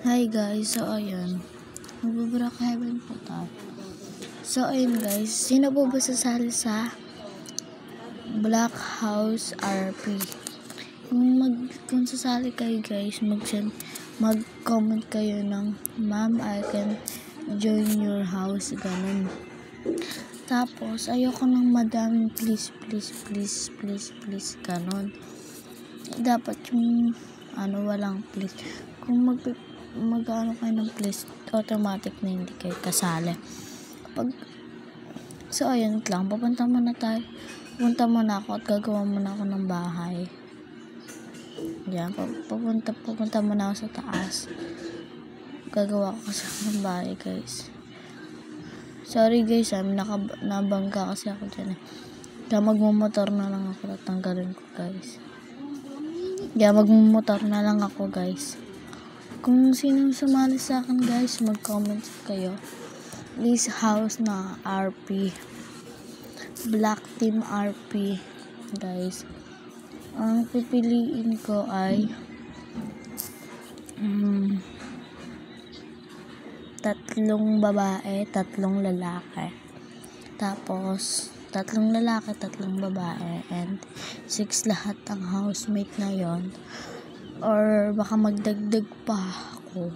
Hi guys, so ayun, magbabrock heaven po tayo. So ayun guys, sino po ba sasali sa Black House RP? Kung sasali kayo guys, mag-comment kayo ng ma'am, I can join your house, ganun. Tapos ayoko ng madaming please, ganun. Dapat yung walang please. Kung mag-ano kayo ng please, automatic na hindi kayo kasali. So ayun lang, pupunta muna ako at gagawa muna ako ng bahay. Yan, pupunta muna ako sa taas. Gagawa ko ng bahay guys. Sorry guys, nabangga kasi ako dyan eh. Kaya magmumotor na lang ako, tatanggalin ko guys. Kaya magmumotor na lang ako guys. Kung sino sumali sa akin guys, mag-comment kayo. This house na RP. Black Team RP guys. Ang pipiliin ko ay 3 babae, 3 lalaki. Tapos 3 lalaki, 3 babae, and 6 lahat ang housemate na yon. Or baka magdagdag pa ako.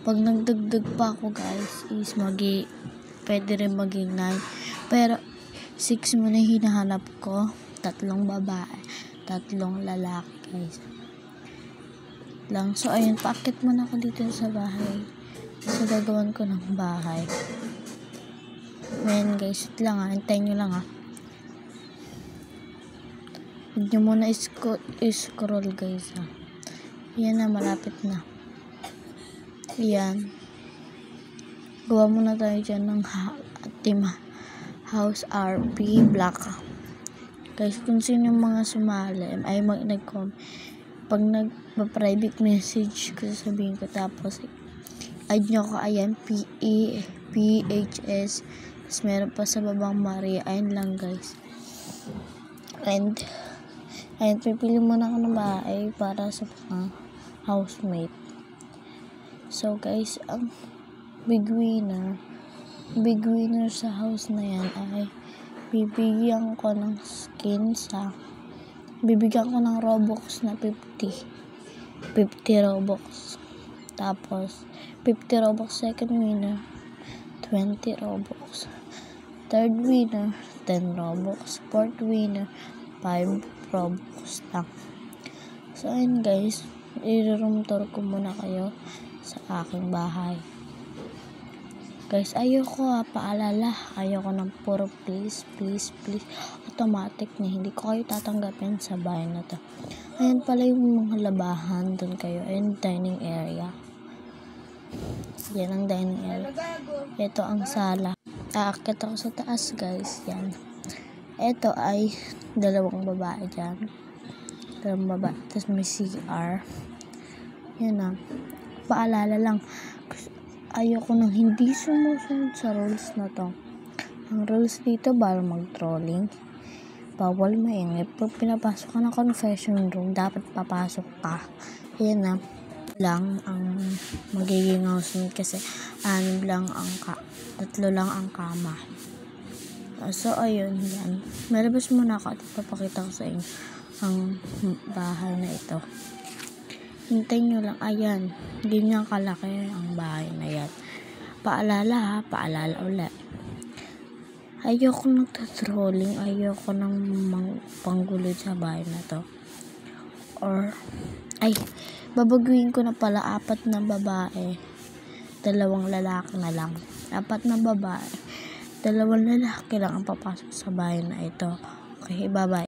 Pag nagdagdag pa ako guys, is pwede rin maging 9. Pero 6 muna hinahanap ko. 3 babae, 3 lalaki guys. So ayun, paakit muna ako dito sa bahay. So gagawin ko ng bahay. Ayan guys, hintayin nyo lang Huwag nyo muna scroll guys Yan na, malapit na. Yan. Gawa muna tayo dyan ng Team House RP Black. Guys, kung sino mga sumali, ay pag nagpa-private message ko, sasabihin ko, tapos add nyo ko, ayan, PHS, tapos meron pa sa babang Maria. Ayun lang guys. And ayun, pipili muna ako ng bahay para sa mga housemate. So guys, ang big winner sa house na yan ay bibigyan ko ng Robux na 50 Robux. Tapos 50 Robux second winner, 20 Robux. Third winner, 10 Robux. Fourth winner, 5 Robux lang. So ayun guys, i-room tour ko muna kayo sa aking bahay. Guys, ayoko paalala. Ayoko ng puro please. Automatic na hindi ko kayo tatanggapin sa bahay na to. Ayan pala yung mga labahan. Doon kayo. Ayan, dining area. Yan ang dining area. Ito ang sala. Aakit ako sa taas guys. Yan. Ito ay 2 babae dyan. 2 babae. Tapos may CR. Yan na. Paalala lang. Ayoko nang hindi sumusunod sa rules na to. Ang rules dito, bawal mag-trolling, bawal maingay. Pag pinapasok ka ng confession room, dapat papasok ka. Yan na lang ang magiging housemate kasi 3 lang ang kama. So ayun, yan. Malabas muna ako at ipapakita ko sa inyo ang bahay na ito. Hintayin nyo lang. Ayan, ganyan kalaki ang bahay na yan. Paalala ulit. Ayoko nagtatrolling, ayoko nang panggulo sa bahay na to. Or babaguhin ko na pala, 4 na babae, 2 lalaki na lang. 4 na babae, 2 lalaki lang ang papasok sa bahay na ito. Okay, bye-bye.